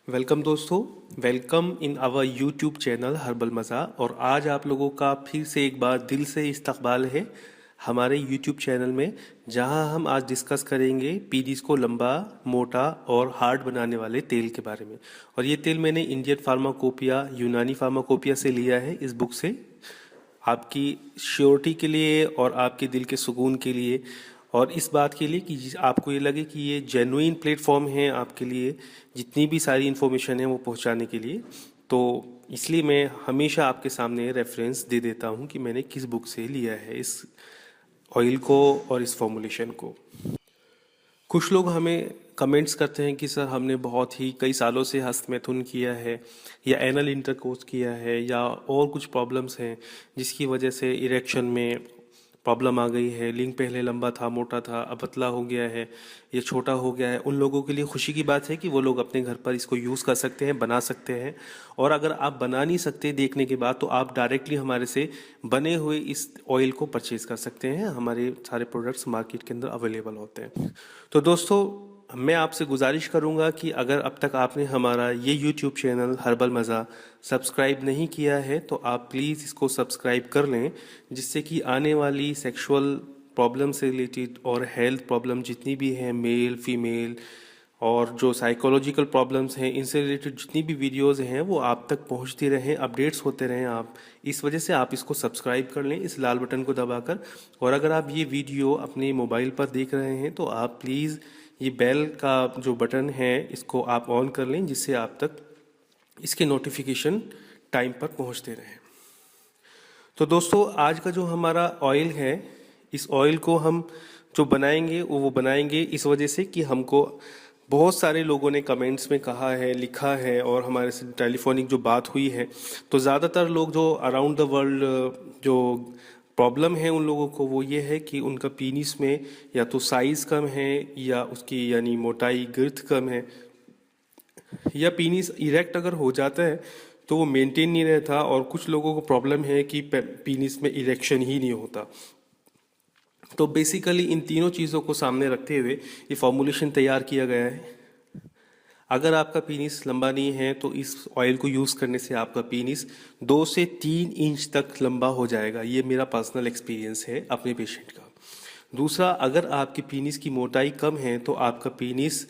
Welcome दोस्तों। Welcome in our YouTube channel Herbal Maza. और आज आप लोगों का फिर से एक बार दिल से इस्तकबाल है हमारे यूट्यूब चैनल में, जहां हम आज डिस्कस करेंगे पीरीज को लंबा, मोटा और हार्ड बनाने वाले तेल के बारे में। और ये तेल मैंने इंडियन फार्माकोपिया, यूनानी फार्माकोपिया से लिया है, इस बुक से, आपकी श्योरिटी के लिए और आपके दिल के सुकून के लिए, और इस बात के लिए कि आपको ये लगे कि ये जेन्युइन प्लेटफॉर्म है आपके लिए, जितनी भी सारी इन्फॉर्मेशन है वो पहुंचाने के लिए। तो इसलिए मैं हमेशा आपके सामने रेफरेंस दे देता हूं कि मैंने किस बुक से लिया है इस ऑयल को और इस फॉर्मुलेशन को। कुछ लोग हमें कमेंट्स करते हैं कि सर हमने बहुत ही कई सालों से हस्तमैथुन किया है या एनल इंटरकोर्स किया है या और कुछ प्रॉब्लम्स हैं जिसकी वजह से इरेक्शन में प्रॉब्लम आ गई है। लिंग पहले लंबा था, मोटा था, अब पतला हो गया है, ये छोटा हो गया है। उन लोगों के लिए खुशी की बात है कि वो लोग अपने घर पर इसको यूज़ कर सकते हैं, बना सकते हैं। और अगर आप बना नहीं सकते देखने के बाद, तो आप डायरेक्टली हमारे से बने हुए इस ऑयल को परचेज़ कर सकते हैं। हमारे सारे प्रोडक्ट्स मार्केट के अंदर अवेलेबल होते हैं। तो दोस्तों, मैं आपसे गुजारिश करूंगा कि अगर अब तक आपने हमारा ये यूट्यूब चैनल हर्बल मज़ा सब्सक्राइब नहीं किया है तो आप प्लीज़ इसको सब्सक्राइब कर लें, जिससे कि आने वाली सेक्सुअल प्रॉब्लम से रिलेटेड और हेल्थ प्रॉब्लम जितनी भी हैं, मेल फीमेल, और जो साइकोलॉजिकल प्रॉब्लम्स हैं, इनसे रिलेटेड जितनी भी वीडियोस हैं वो आप तक पहुंचती रहें, अपडेट्स होते रहें। आप इस वजह से आप इसको सब्सक्राइब कर लें इस लाल बटन को दबाकर। और अगर आप ये वीडियो अपने मोबाइल पर देख रहे हैं तो आप प्लीज़ ये बेल का जो बटन है इसको आप ऑन कर लें, जिससे आप तक इसके नोटिफिकेशन टाइम पर पहुंचते रहें। तो दोस्तों, आज का जो हमारा ऑयल है, इस ऑयल को हम जो बनाएंगे वो बनाएंगे इस वजह से कि हमको बहुत सारे लोगों ने कमेंट्स में कहा है, लिखा है, और हमारे से टेलीफोनिक जो बात हुई है, तो ज़्यादातर लोग जो अराउंड द वर्ल्ड जो प्रॉब्लम है उन लोगों को वो ये है कि उनका पीनिस में या तो साइज़ कम है या उसकी यानी मोटाई, girth कम है, या पीनिस इरेक्ट अगर हो जाता है तो वो मेंटेन नहीं रहता। और कुछ लोगों को प्रॉब्लम है कि पीनिस में इरेक्शन ही नहीं होता। तो बेसिकली इन तीनों चीज़ों को सामने रखते हुए ये फॉर्मूलेशन तैयार किया गया है। अगर आपका पीनिस लंबा नहीं है तो इस ऑयल को यूज़ करने से आपका पीनिस 2 से 3 इंच तक लंबा हो जाएगा। ये मेरा पर्सनल एक्सपीरियंस है अपने पेशेंट का। दूसरा, अगर आपकी पीनिस की मोटाई कम है तो आपका पीनिस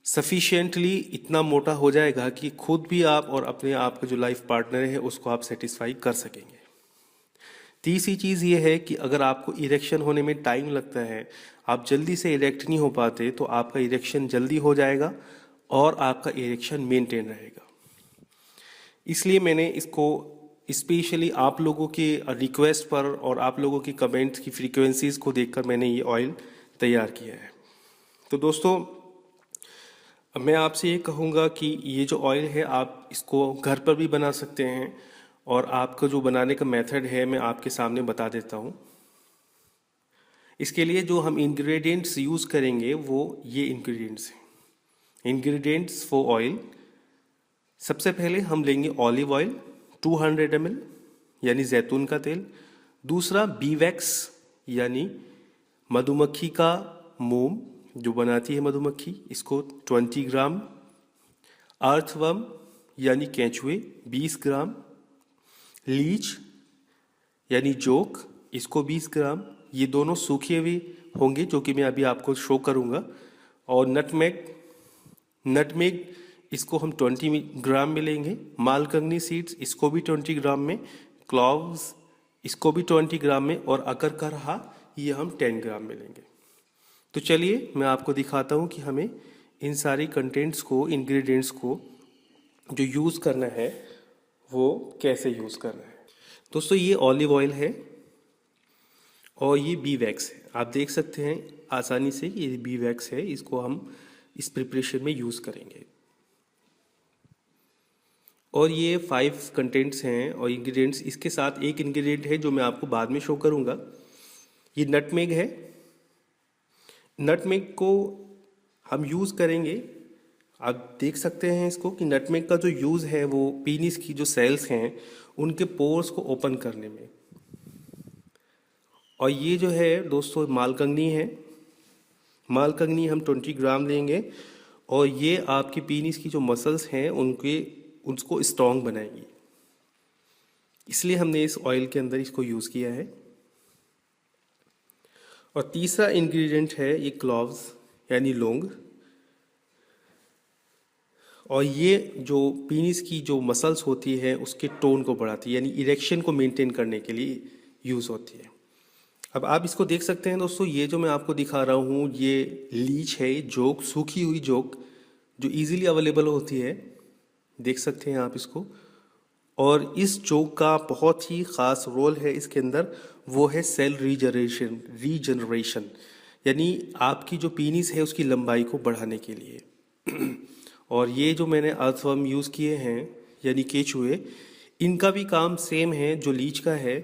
सफिशिएंटली इतना मोटा हो जाएगा कि खुद भी आप और अपने आप का जो लाइफ पार्टनर है उसको आप सेटिस्फाई कर सकेंगे। तीसरी चीज़ ये है कि अगर आपको इरेक्शन होने में टाइम लगता है, आप जल्दी से इरेक्ट नहीं हो पाते, तो आपका इरेक्शन जल्दी हो जाएगा और आपका इरेक्शन मेंटेन रहेगा। इसलिए मैंने इसको स्पेशली आप लोगों के रिक्वेस्ट पर और आप लोगों की कमेंट्स की फ्रीक्वेंसीज को देखकर मैंने ये ऑयल तैयार किया है। तो दोस्तों, मैं आपसे ये कहूँगा कि ये जो ऑयल है आप इसको घर पर भी बना सकते हैं, और आपका जो बनाने का मेथड है मैं आपके सामने बता देता हूँ। इसके लिए जो हम इंग्रेडिएंट्स यूज़ करेंगे वो ये इंग्रेडिएंट्स हैं। इंग्रेडिएंट्स फॉर ऑयल, सबसे पहले हम लेंगे ऑलिव ऑयल 200 ml यानी जैतून का तेल। दूसरा, बी वैक्स यानी मधुमक्खी का मोम जो बनाती है मधुमक्खी, इसको 20 ग्राम। अर्थवर्म यानी केंचुए 20 ग्राम। लीच यानी जोक, इसको 20 ग्राम। ये दोनों सूखे हुए होंगे जो कि मैं अभी आपको शो करूँगा। और नटमेग, नटमेग इसको हम 20 ग्राम में लेंगे। मालकंगनी सीड्स, इसको भी 20 ग्राम में। क्लॉव्स, इसको भी 20 ग्राम में। और अकर का रहा, ये हम 10 ग्राम में लेंगे। तो चलिए मैं आपको दिखाता हूँ कि हमें इन सारी कंटेंट्स को, इंग्रेडिएंट्स को जो यूज़ करना है वो कैसे यूज़ करना है। दोस्तों, ये ऑलिव ऑयल है और ये बी वैक्स है। आप देख सकते हैं आसानी से ये बी वैक्स है, इसको हम इस प्रिपरेशन में यूज़ करेंगे। और ये 5 कंटेंट्स हैं और इंग्रेडिएंट्स। इसके साथ एक इंग्रेडिएंट है जो मैं आपको बाद में शो करूँगा, ये नटमेग है। नटमेग को हम यूज़ करेंगे, आप देख सकते हैं इसको, कि नटमेग का जो यूज़ है वो पीनिस की जो सेल्स हैं उनके पोर्स को ओपन करने में। और ये जो है दोस्तों मालकंगनी है। मालकंगनी हम 20 ग्राम लेंगे और ये आपकी पीनिस की जो मसल्स हैं उसको स्ट्रॉन्ग बनाएगी। इसलिए हमने इस ऑयल के अंदर इसको यूज़ किया है। और तीसरा इंग्रेडिएंट है ये क्लोव्स यानी लौंग। और ये जो पीनिस की जो मसल्स होती है उसके टोन को बढ़ाती है, यानी इरेक्शन को मेंटेन करने के लिए यूज़ होती है। अब आप इसको देख सकते हैं दोस्तों, ये जो मैं आपको दिखा रहा हूँ ये लीच है, जोक, सूखी हुई जोक जो इजीली अवेलेबल होती है, देख सकते हैं आप इसको। और इस जोक का बहुत ही ख़ास रोल है इसके अंदर, वो है सेल रीजनरेशन, यानी आपकी जो पीनिस है उसकी लंबाई को बढ़ाने के लिए। और ये जो मैंने अर्थवर्म यूज़ किए हैं यानी केचुए, इनका भी काम सेम है जो लीच का है।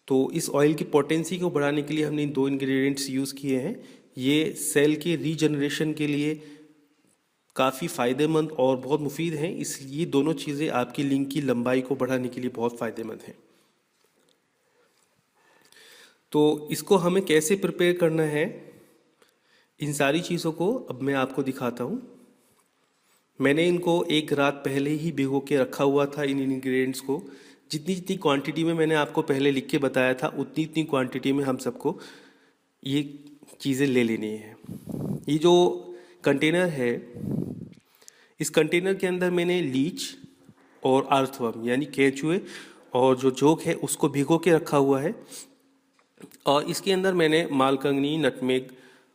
तो इस ऑयल की पोटेंसी को बढ़ाने के लिए हमने इन 2 इंग्रेडिएंट्स यूज़ किए हैं। ये सेल के रीजनरेशन के लिए काफ़ी फ़ायदेमंद और बहुत मुफीद हैं, इसलिए दोनों चीज़ें आपकी लिंग की लंबाई को बढ़ाने के लिए बहुत फ़ायदेमंद हैं। तो इसको हमें कैसे प्रिपेयर करना है, इन सारी चीज़ों को अब मैं आपको दिखाता हूँ। मैंने इनको एक रात पहले ही भिगो के रखा हुआ था, इन इंग्रेडिएंट्स को। जितनी जितनी क्वांटिटी में मैंने आपको पहले लिख के बताया था, उतनी उतनी क्वांटिटी में हम सबको ये चीज़ें ले लेनी है। ये जो कंटेनर है, इस कंटेनर के अंदर मैंने लीच और अर्थवर्म यानी केचुए और जो जोक है उसको भिगो के रखा हुआ है। और इसके अंदर मैंने मालकंगनी, नटमेग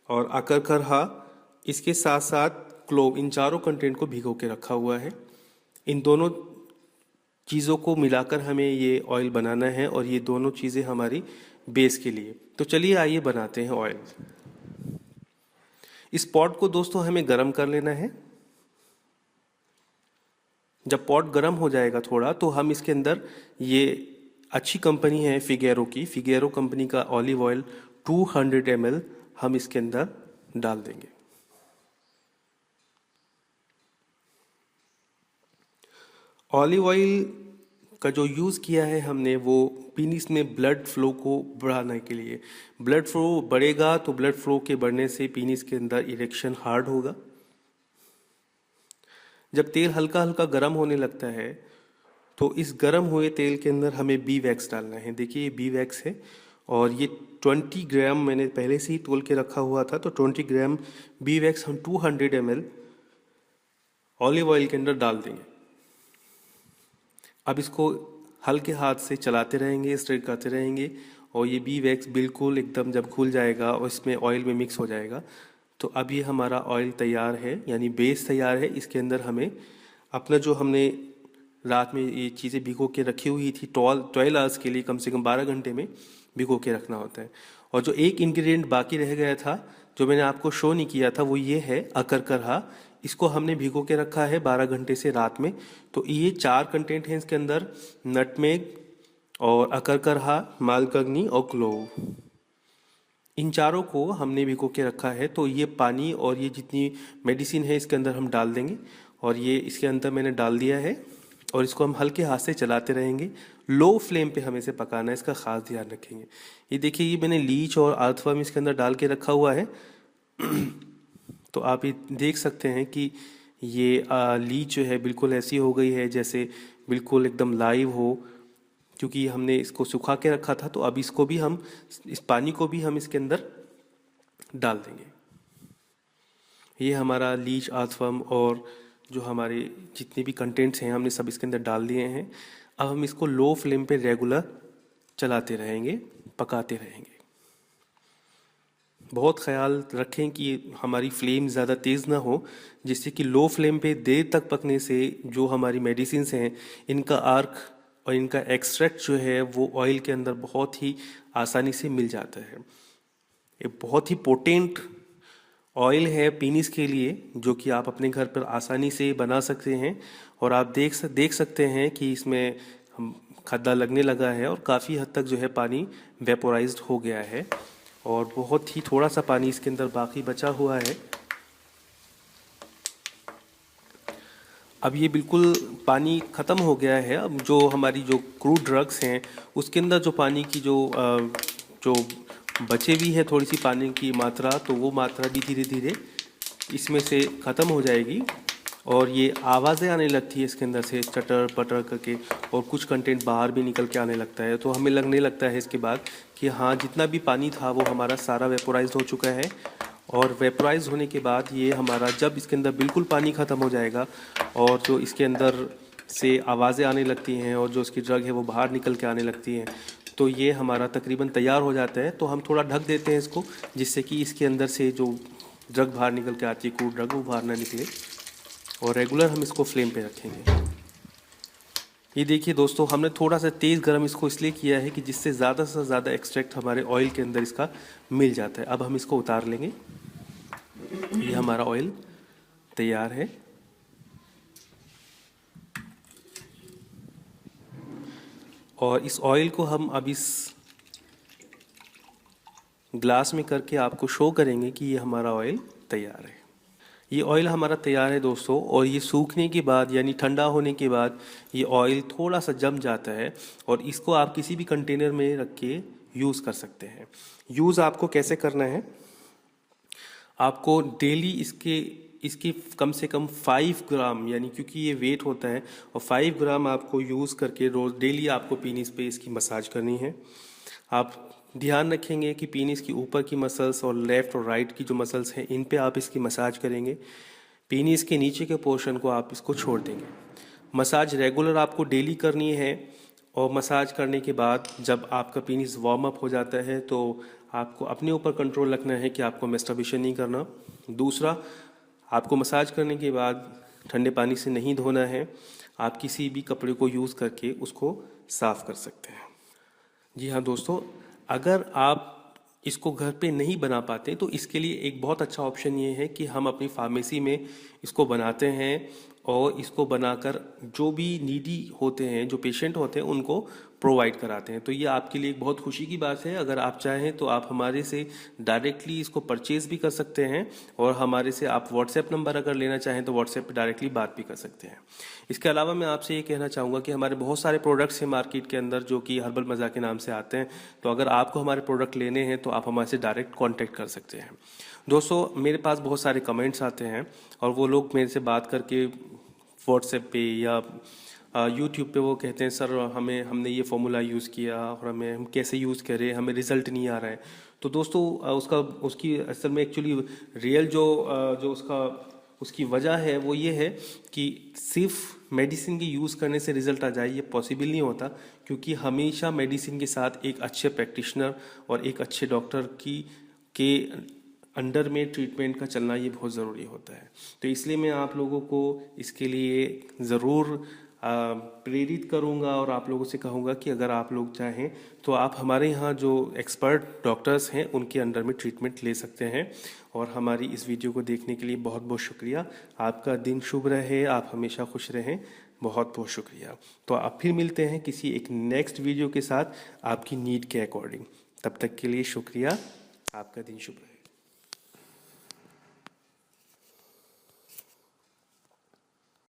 और अकरकरहा, इसके साथ साथ क्लोव, इन चारों कंटेंट को भिगो के रखा हुआ है। इन दोनों चीज़ों को मिलाकर हमें ये ऑयल बनाना है और ये दोनों चीज़ें हमारी बेस के लिए। तो चलिए आइए बनाते हैं ऑयल। इस पॉट को दोस्तों हमें गरम कर लेना है। जब पॉट गरम हो जाएगा थोड़ा, तो हम इसके अंदर, ये अच्छी कंपनी है फिगेरो की, फिगेरो कंपनी का ऑलिव ऑयल 200 ml हम इसके अंदर डाल देंगे। ऑलिव ऑयल का जो यूज़ किया है हमने वो पीनिस में ब्लड फ्लो को बढ़ाने के लिए। ब्लड फ्लो बढ़ेगा तो ब्लड फ्लो के बढ़ने से पीनिस के अंदर इरेक्शन हार्ड होगा। जब तेल हल्का हल्का गर्म होने लगता है तो इस गर्म हुए तेल के अंदर हमें बी वैक्स डालना है। देखिए ये बी वैक्स है और ये 20 ग्राम मैंने पहले से ही तोल के रखा हुआ था। तो 20 ग्राम बी वैक्स हम 200 ml ऑलिव ऑयल के अंदर डाल देंगे। अब इसको हल्के हाथ से चलाते रहेंगे, स्टर करते रहेंगे और ये बी वैक्स बिल्कुल एकदम जब घुल जाएगा और इसमें ऑयल में मिक्स हो जाएगा, तो अब ये हमारा ऑयल तैयार है, यानी बेस तैयार है। इसके अंदर हमें अपना जो हमने रात में ये चीज़ें भिगो के रखी हुई थी 12 आवर्स के लिए, कम से कम 12 घंटे में भिगो के रखना होता है। और जो एक इंग्रेडिएंट बाकी रह गया था जो मैंने आपको शो नहीं किया था, वो ये है अकरकरहा। इसको हमने भिगो के रखा है 12 घंटे से रात में। तो ये 4 कंटेंट हैं इसके अंदर, नटमेग और अकरकरहा, मालकंगनी और क्लोव। इन चारों को हमने भिगो के रखा है। तो ये पानी और ये जितनी मेडिसिन है इसके अंदर हम डाल देंगे और ये इसके अंदर मैंने डाल दिया है और इसको हम हल्के हाथ से चलाते रहेंगे। लो फ्लेम पे हमें इसे पकाना है, इसका खास ध्यान रखेंगे। ये देखिए ये मैंने लीच और अर्थवर्म इसके अंदर डाल के रखा हुआ है। तो आप ये देख सकते हैं कि ये लीच जो है बिल्कुल ऐसी हो गई है जैसे बिल्कुल एकदम लाइव हो, क्योंकि हमने इसको सुखा के रखा था। तो अब इसको भी हम, इस पानी को भी हम इसके अंदर डाल देंगे। ये हमारा लीच, अर्थवर्म और जो हमारे जितने भी कंटेंट्स हैं हमने सब इसके अंदर डाल दिए हैं। अब हम इसको लो फ्लेम पे रेगुलर चलाते रहेंगे, पकाते रहेंगे। बहुत ख्याल रखें कि हमारी फ्लेम ज़्यादा तेज़ ना हो, जिससे कि लो फ्लेम पे देर तक पकने से जो हमारी मेडिसिन्स हैं इनका आर्क और इनका एक्सट्रैक्ट जो है वो ऑयल के अंदर बहुत ही आसानी से मिल जाता है। ये बहुत ही पोटेंट ऑयल है पीनिस के लिए, जो कि आप अपने घर पर आसानी से बना सकते हैं। और आप देख सकते हैं कि इसमें खड्डा लगने लगा है और काफ़ी हद तक जो है पानी वेपोराइज्ड हो गया है और बहुत ही थोड़ा सा पानी इसके अंदर बाकी बचा हुआ है। अब ये बिल्कुल पानी ख़त्म हो गया है। अब जो हमारी जो क्रूड ड्रग्स हैं उसके अंदर जो पानी की जो बचे भी है थोड़ी सी पानी की मात्रा, तो वो मात्रा भी धीरे धीरे इसमें से ख़त्म हो जाएगी और ये आवाज़ें आने लगती है इसके अंदर से चटर पटर करके, और कुछ कंटेंट बाहर भी निकल के आने लगता है। तो हमें लगने लगता है इसके बाद कि हाँ, जितना भी पानी था वो हमारा सारा वेपोराइज हो चुका है। और वेपोराइज होने के बाद ये हमारा, जब इसके अंदर बिल्कुल पानी ख़त्म हो जाएगा और जो इसके अंदर से आवाज़ें आने लगती हैं और जो इसकी ड्रग है वो बाहर निकल के आने लगती हैं, तो ये हमारा तकरीबन तैयार हो जाता है। तो हम थोड़ा ढक देते हैं इसको, जिससे कि इसके अंदर से जो ड्रग बाहर निकल के आती है, क्रूड ड्रग, वो बाहर ना निकले। और रेगुलर हम इसको फ्लेम पे रखेंगे। ये देखिए दोस्तों, हमने थोड़ा सा तेज़ गर्म इसको इसलिए किया है कि जिससे ज़्यादा से ज़्यादा एक्सट्रैक्ट हमारे ऑयल के अंदर इसका मिल जाता है। अब हम इसको उतार लेंगे। ये हमारा ऑयल तैयार है। और इस ऑयल को हम अब इस ग्लास में करके आपको शो करेंगे कि ये हमारा ऑयल तैयार है। ये ऑयल हमारा तैयार है दोस्तों, और ये सूखने के बाद यानी ठंडा होने के बाद ये ऑयल थोड़ा सा जम जाता है, और इसको आप किसी भी कंटेनर में रख के यूज़ कर सकते हैं। यूज़ आपको कैसे करना है, आपको डेली इसके कम से कम 5 ग्राम, यानी क्योंकि ये वेट होता है, और 5 ग्राम आपको यूज़ करके रोज़ डेली आपको पीनिस पे इसकी मसाज करनी है। आप ध्यान रखेंगे कि पीनिस की ऊपर की मसल्स और लेफ़्ट और राइट की जो मसल्स हैं, इन पे आप इसकी मसाज करेंगे। पीनिस के नीचे के पोर्शन को आप इसको छोड़ देंगे। मसाज रेगुलर आपको डेली करनी है, और मसाज करने के बाद जब आपका पीनिस वार्म अप हो जाता है तो आपको अपने ऊपर कंट्रोल रखना है कि आपको मैस्टरबेशन नहीं करना। दूसरा, आपको मसाज करने के बाद ठंडे पानी से नहीं धोना है, आप किसी भी कपड़े को यूज़ करके उसको साफ़ कर सकते हैं। जी हाँ दोस्तों, अगर आप इसको घर पे नहीं बना पाते तो इसके लिए एक बहुत अच्छा ऑप्शन ये है कि हम अपनी फार्मेसी में इसको बनाते हैं, और इसको बनाकर जो भी नीडी होते हैं, जो पेशेंट होते हैं, उनको प्रोवाइड कराते हैं। तो ये आपके लिए एक बहुत खुशी की बात है। अगर आप चाहें तो आप हमारे से डायरेक्टली इसको परचेज़ भी कर सकते हैं, और हमारे से आप व्हाट्सएप नंबर अगर लेना चाहें तो व्हाट्सएप पे डायरेक्टली बात भी कर सकते हैं। इसके अलावा मैं आपसे ये कहना चाहूँगा कि हमारे बहुत सारे प्रोडक्ट्स हैं मार्केट के अंदर जो कि हर्बल मज़ा के नाम से आते हैं। तो अगर आपको हमारे प्रोडक्ट लेने हैं तो आप हमारे से डायरेक्ट कॉन्टैक्ट कर सकते हैं। दोस्तों, मेरे पास बहुत सारे कमेंट्स आते हैं, और वो लोग मेरे से बात करके व्हाट्सएप पे या यूट्यूब पे वो कहते हैं, सर हमने ये फॉर्मूला यूज़ किया और हम कैसे यूज़ करें, हमें रिज़ल्ट नहीं आ रहा है। तो दोस्तों, उसकी असल में एक्चुअली रियल जो उसकी वजह है वो ये है कि सिर्फ मेडिसिन के यूज़ करने से रिज़ल्ट आ जाए, ये पॉसिबल नहीं होता। क्योंकि हमेशा मेडिसिन के साथ एक अच्छे प्रैक्टिशनर और एक अच्छे डॉक्टर के अंडर में ट्रीटमेंट का चलना ये बहुत ज़रूरी होता है। तो इसलिए मैं आप लोगों को इसके लिए ज़रूर प्रेरित करूंगा, और आप लोगों से कहूंगा कि अगर आप लोग चाहें तो आप हमारे यहाँ जो एक्सपर्ट डॉक्टर्स हैं उनके अंडर में ट्रीटमेंट ले सकते हैं। और हमारी इस वीडियो को देखने के लिए बहुत बहुत शुक्रिया। आपका दिन शुभ रहे, आप हमेशा खुश रहें। बहुत बहुत शुक्रिया। तो आप फिर मिलते हैं किसी एक नेक्स्ट वीडियो के साथ, आपकी नीड के अकॉर्डिंग। तब तक के लिए शुक्रिया। आपका दिन शुभ रहे।